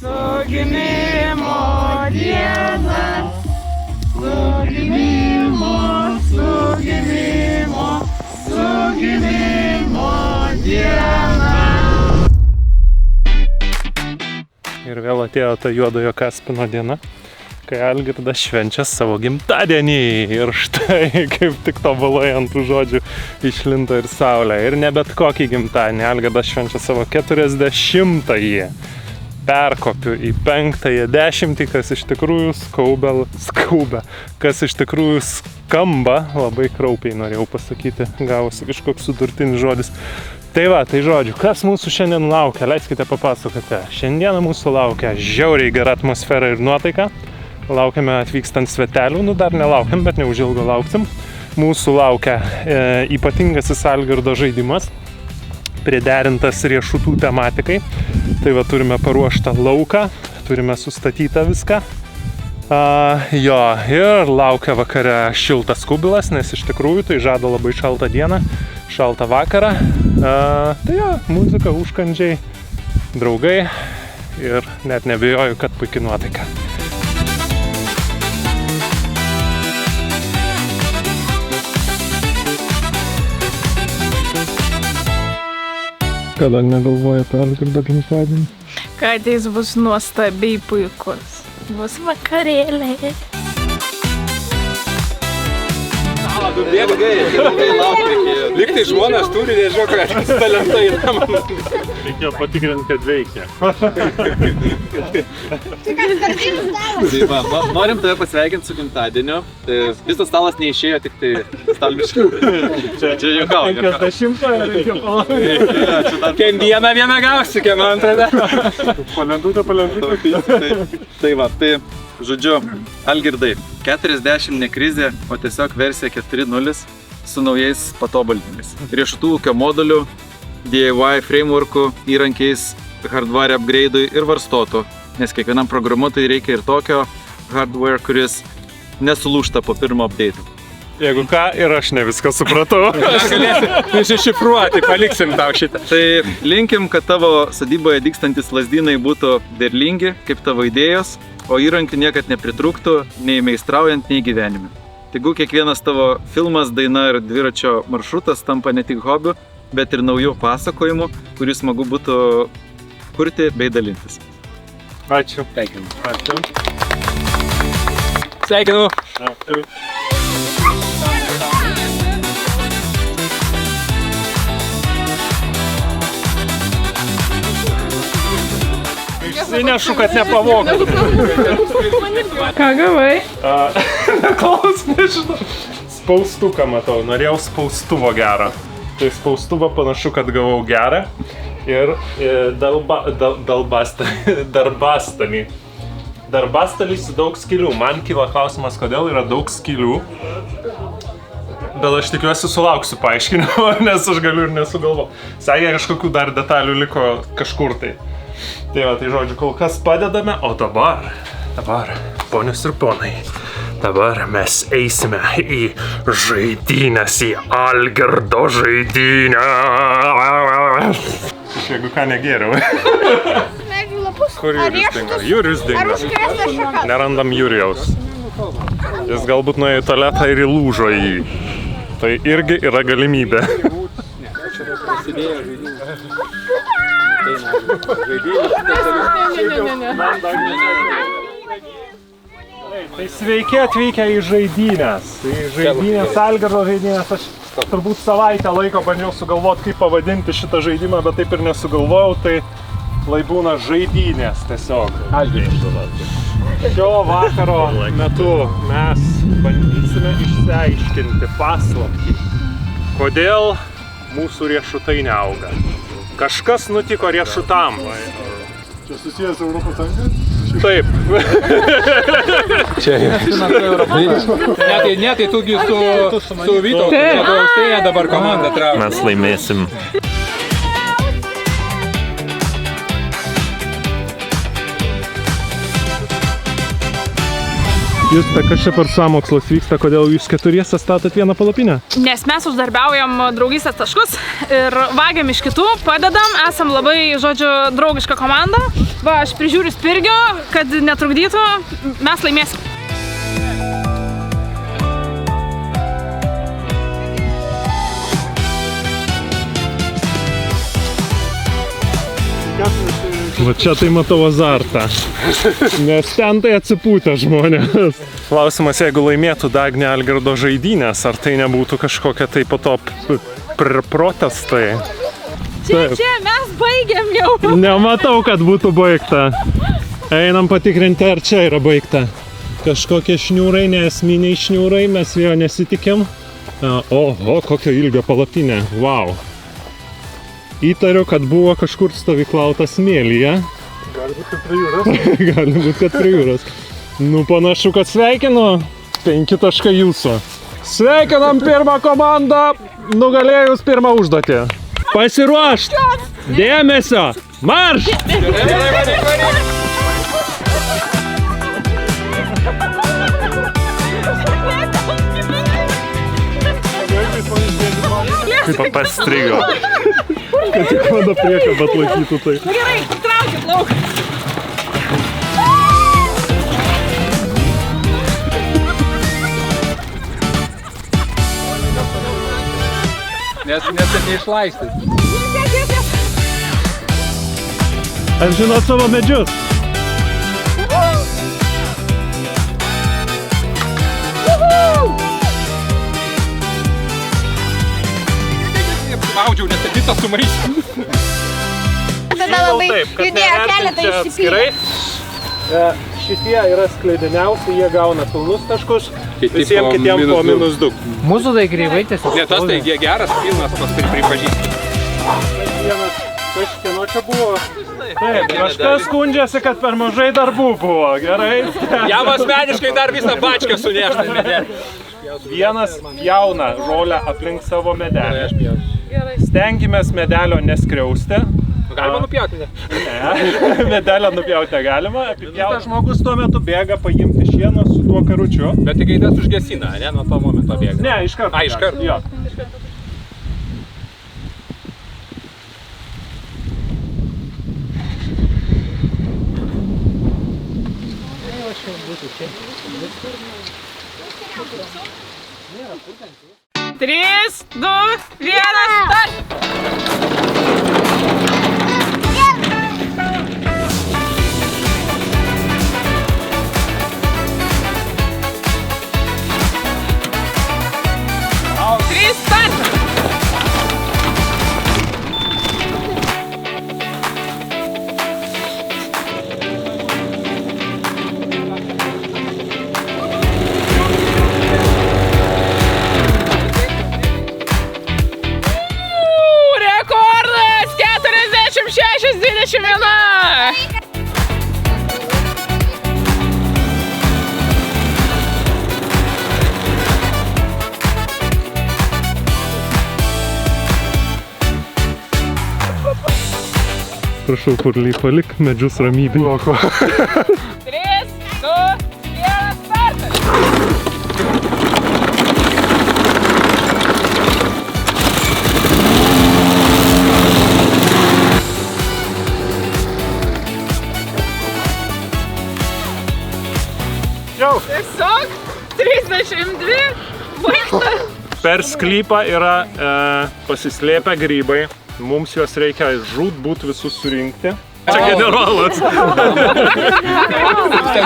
Su gimimo diena, su gimimo diena. Ir vėl atėjo ta juodojo Kaspino diena, kai Algirdas švenčia savo gimtadienį. Ir štai, kaip tik tobulai ant tų žodžių išlinta ir saulė. Ir ne bet kokį gimtadienį, Algirdas švenčia savo 40-ąjį. Perkopiu į 5-ąją dešimtį, kas iš tikrųjų skaubia, kas iš tikrųjų skamba, labai kraupiai norėjau pasakyti, gavosi kažkoks sudurtinis žodis. Tai va, tai žodžiu, kas mūsų šiandien laukia, leiskite papasakoti. Šiandieną mūsų laukia žiauriai gera atmosfera ir nuotaika. Laukiame atvykstant svetelių, dar nelaukiam, bet neužilgo lauksim. Mūsų laukia ypatingasis Algirdo žaidimas, priderintas riešutų tematikai. Tai va, turime paruoštą lauką, turime sustatytą viską. Jo, ir laukia vakare šiltas kubilas, nes iš tikrųjų tai žada labai šaltą dieną, šaltą vakarą. Tai jo, muzika, užkandžiai, draugai ir net nebijoju, kad puikiai nuotaika. Kada negalvoja apie Algirdo gimtadienį? Kad jis bus nuostabiai puikus. Bus vakarėliai. Ilgai laukti. Liktai žmonas turi, nežinau, kad talentai yra. Reikėjo patikrinti, kad veikia. Norim tave pasveikinti su gimtadieniu. Visas stalas neišėjo, tik tai stalbiškai. Čia juokauju. 50 reikia palaukti. Kiem vieną gausi, kiem antrą. Palendutė. Tai va, tai žodžiu, Algirdai, 40 ne krizė, o tiesiog versija 4.0 su naujais patobulinimais. Riešutų ūkio moduliu, DIY frameworku, įrankiais, hardware upgrade'ui ir varstotų. Nes kiekvienam programuotojui reikia ir tokio hardware, kuris nesulūžta po pirmo update'ų. Jeigu ką, ir aš ne viską supratau. Aš galėsiu iššifruoti, paliksim tau šitą. Tai linkim, kad tavo sodyboje dygstantis lazdynai būtų derlingi, kaip tavo idėjos, o įrankių niekad nepritrūktų, nei meistraujant, nei gyvenime. Tegu kiekvienas tavo filmas, daina ir dviračio maršrutas tampa ne tik hobiu, bet ir naujų pasakojimų, kurį smagu būtų kurti bei dalintis. Ačiū. Sveikinu. Ačiū. Sveikinu. Ačiū. Išsinešu, kad nepavogtų. Ką gavai? Neklaus, nežinau. Spaustuką matau, norėjau spaustuvo gerą. Tai spaustuvą panašu, kad gavau gerą. Ir darbastalį. Darbastalį su daug skylių. Man kyla klausimas, kodėl yra daug skylių. Bet aš tikiuosi sulauksiu paaiškinimo, nes aš galiu ir nesugalvo. Sakė, kažkokių dar detalių liko kažkur tai. Tai va, tai žodžiu, kol kas padedame, o dabar, ponios ir ponai, dabar mes eisime į žaidynės, į Algirdo žaidynę. Jeigu ką negėriau. Kur Jurijus dingo? Jurijus dingo. Nerandam Jurijaus. Jis galbūt nuėjo į tualetą ir įlūžo į jį. Tai irgi yra galimybė. Tai sveiki atvykę į žaidynės. Tai žaidynės, Algirdo žaidynės. Aš turbūt savaitę laiko bandžiau sugalvoti, kaip pavadinti šitą žaidimą, bet taip ir nesugalvojau. Tai lai būna žaidynės tiesiog. Šio vakaro metu mes bandysime išsiaiškinti paslaptį, kodėl mūsų riešutai neauga. Kažkas nutiko riešutam. Čia susijęs Europos Sąjungos? Taip. Čia ne, tai tugi su Vytautu, tai dabar komanda traukia. Mes laimėsim. Jūs kas čia per sąmokslas vyksta, kodėl jūs keturiese statot vieną palapinę? Nes mes uždarbiaujam draugystės taškus ir vagiam iš kitų, padedam, esam labai, žodžiu, draugiška komanda. Va, aš prižiūriu spirgio, kad netrukdytų, mes laimėsim. Va čia tai matau azartą, nes ten tai atsipūtę žmonės. Klausimas, jeigu laimėtų Dagnė Algirdo žaidynės, ar tai nebūtų kažkokia tai po to protestai? Čia, mes baigiam jau. Nematau, kad būtų baigta. Einam patikrinti, ar čia yra baigta. Kažkokie šniūrai, neesminiai šniūrai, mes vėjo nesitikim. Oho, kokio ilgio palapinė, wow. Įtariu, kad buvo kažkur stovyklauta smėlyje. Gali būt, kad prie jūros. Gali būt, kad prie jūros. Nu, panašu, kad sveikinu. 5 taškai jūsų. Sveikinam pirmą komandą, nugalėjus pirmą užduotį. Pasiruošt! Dėmesio! Marš! Kaip pastrigo. Kad tik mano priekabą atlaikytų tai. Gerai, traukit lauk. Nes neišlaistys. Ar žinot savo medžius? Spaudžiau, nes visą sumaišiau. Tada labai judėjo keletą išsipylė. Šitie yra skleidiniausi, jie gauna pilnus taškus, visiems kitiem po -2. Mūsų tai greitai tiesiog. Ne, tas tai geras pilnas, tas pripažįsti. Vienas kažkieno čia buvo. Taip, kažkas skundžiasi, kad per mažai darbų buvo, gerai? Jam asmeniškai dar visą bačką sunešta. Vienas jauna žolę aplink savo medelį. Stenkimės medelio neskriausti. Galima nupjauti, ne? Ne, medelio nupjauti negalima. Apipjautas žmogus tuo metu bėga paimti šieną su tuo karučiu. Bet tik tas užgesina, ne? Nuo to momento bėga. Ne, iš karto. Iš karto? Jo. Trys, 2, 1, start! Trys, start! Rekordas 46-21! Prašau, Purly, palik medžius ramybėj. 3, 2, 1, startas! Tiesiog 32 baigta. Per sklypą yra pasislėpę grybai. Mums juos reikia žūtbūt visus surinkti. Čia generolas.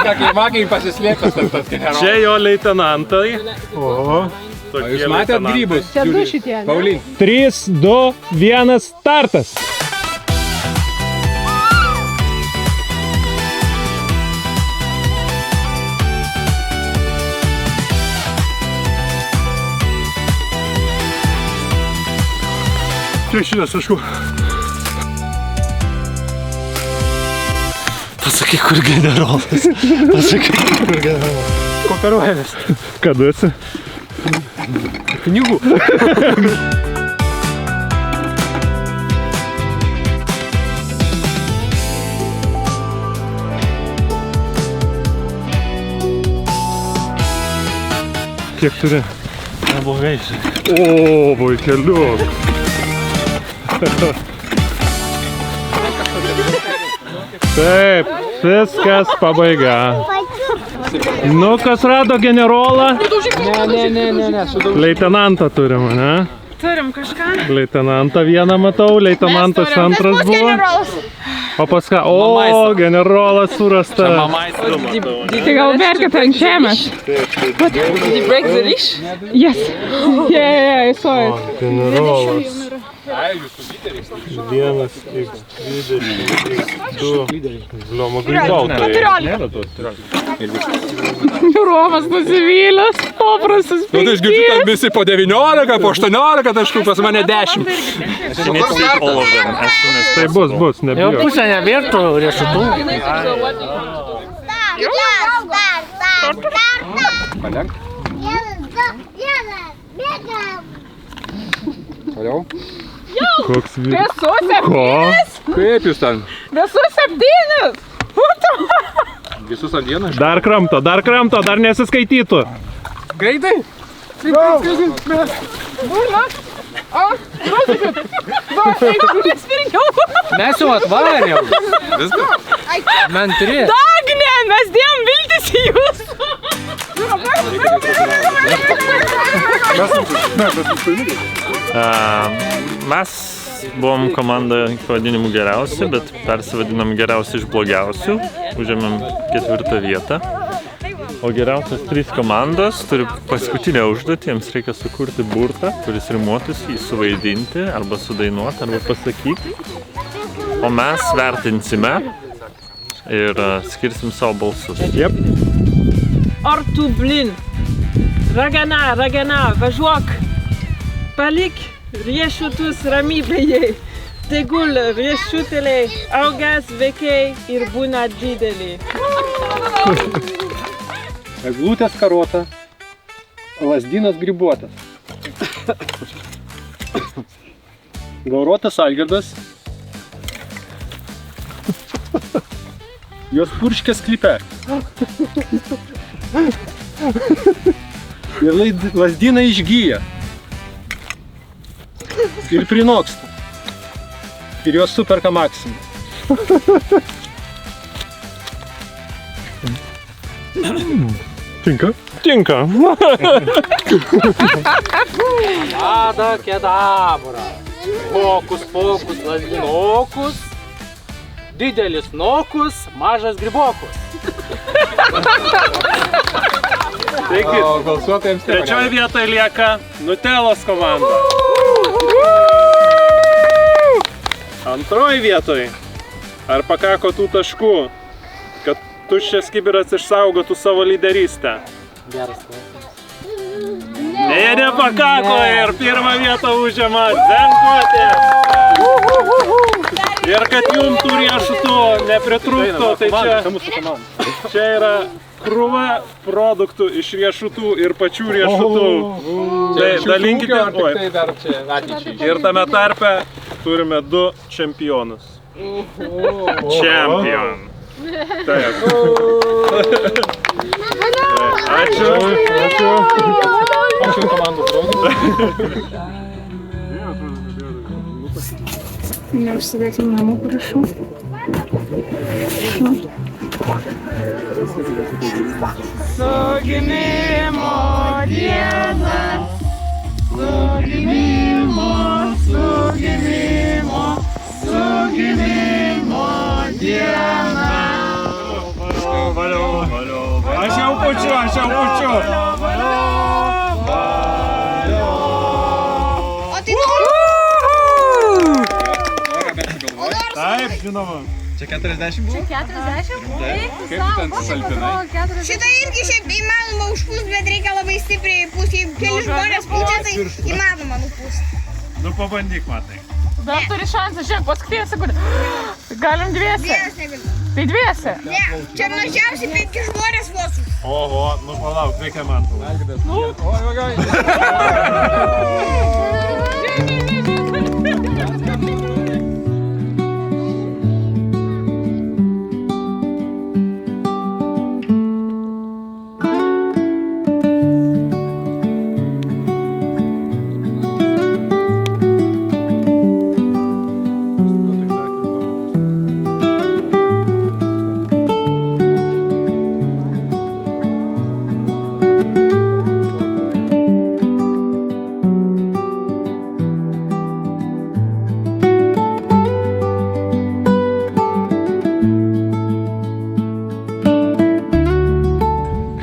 Kai magiai pasislėpęs tas generolas. Čia jo leitenantai. Jūs matėt grybus? Čia du šitie, ne? Paulin. 3, 2, 1, startas. Čia šitas, aišku. Pasakyk, kur generolas. Pasakyk, kur generolas. Kooperuojamės. Ką duosi? Pinigų. Kiek turi? Neblogai. O, vaikeliuk. Taip, viskas pabaiga. Nu, kas rado generolą? Ne, sudaug. Leitenantą turim, ne? Turim kažką. Leitenantą vieną matau, leitenantas antras buvo. Generolas. O paska, o, generolas surasta. Tai gal verkit ant žemės. Did you break the leash? Yes. Yeah, I saw it. Generolas. 1x20x2. Blioma grįžautojai. 14. Romas nusivylęs, paprastas Nu, tai aš girdžiu, kad visi po 19, po 18 taškų, pas mane 10. Tai bus, Jau nebijok. pusę nevirtų riešutų. Palenk. Toliau. Koks vyras. Visus Ko? Kaip jūs ten? Visus 7. Visus ant dieną? Dar kramto, dar nesiskaitytų. Greitai? Mes jau atvarėm. Viskas? Mentri. Agne, mes dėjom viltis į jūs. Mes buvom komanda pavadinimu geriausi, bet persivadinom geriausi iš blogiausių. Užėmėm 4. vietą. O geriausias 3 komandos turi paskutinę užduotį, jiems reikia sukurti burtą, kuris rimuotųsi, jį suvaidinti, arba sudainuoti, arba pasakyti. O mes vertinsime ir skirsim savo balsus. Jep. Ar tu blin? Ragana, važiuok. Palik riešutus ramybėje. Tegul riešutėliai augas veikiai ir būna dideli. Eglutės karota, lazdynas grybuotas. Gaurotas Algirdas. Jos purškė sklype. Ir lazdynai išgyja. Ir prinoksta. Ir jos superka Maksimą. Tinka? Tinka. Ada kedabra. Pokus, lazdinokus. Didelis nokus, mažas grybokus. Taigi, Balsuotojams trečioje vietoje lieka Nutelos komanda. Antroji vietoje. Ar pakako tų taškų, kad tuščias kibiras išsaugotų savo lyderystę? Geras klausimas. Ne, nepakako ir pirmą vietą užėma Zenkuotė. Ir kad jums tų riešutų nepritrūktų, tai čia yra krūva produktų iš riešutų ir pačių riešutų. Tai dalinkite. Ir tame tarpe turime 2 čempionus. Čempion. Taip. Ačiū. Ačiū komandos draugui. Neužsidėkim namų, prašau. Su gimimo diena, su gimimo diena. Aš jau pučiu. O tai nori? Taip, žinoma. Čia 40 buvo? 40? Kaip tu ten susalpinai? Šitą irgi šiaip įmanoma užpūst, bet reikia labai stipriai pūsti. Jeigu keli žmonės pučia, tai įmanoma nupūsti. Nu pabandyk, matai. Bet turi šansą, žiūrėk, paskutinė sekundė. Galim dviese. Vienas negaliu. Tai dviese. Ne, čia mažiausiai 5 žmonės vos. Oho, nu palauk, reikia man.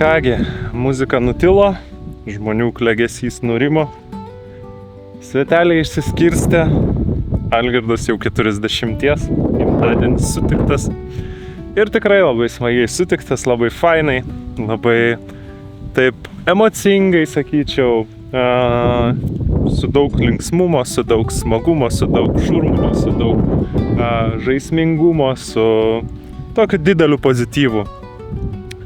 kągi, muzika nutilo, žmonių klegesys nurimo, sveteliai išsiskirstė, Algirdas jau 40, gimtadienis sutiktas ir tikrai labai smagiai sutiktas, labai fainai, labai taip emocingai, sakyčiau, su daug linksmumo, su daug smagumo, su daug šurmumo, su daug žaismingumo, su tokiu dideliu pozityvu.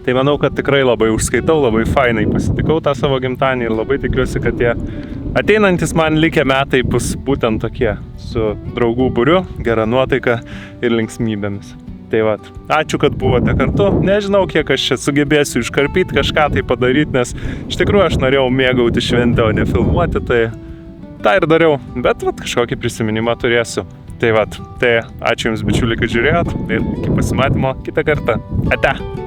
Tai manau, kad tikrai labai užskaitau, labai fainai pasitikau tą savo gimtadienį ir labai tikiuosi, kad tie ateinantis man likę metai bus būtent tokie, su draugų būriu, gera nuotaika ir linksmybėmis. Tai vat, ačiū, kad buvote kartu. Nežinau, kiek aš čia sugebėsiu iškarpyti kažką tai padaryti, nes iš tikrųjų aš norėjau mėgauti šventę, o ne filmuoti, tai tą ir dariau, bet vat, kažkokį prisiminimą turėsiu. Tai vat, tai ačiū Jums, bičiuliai, kad žiūrėjot ir iki pasimatymo kitą kartą. Ate!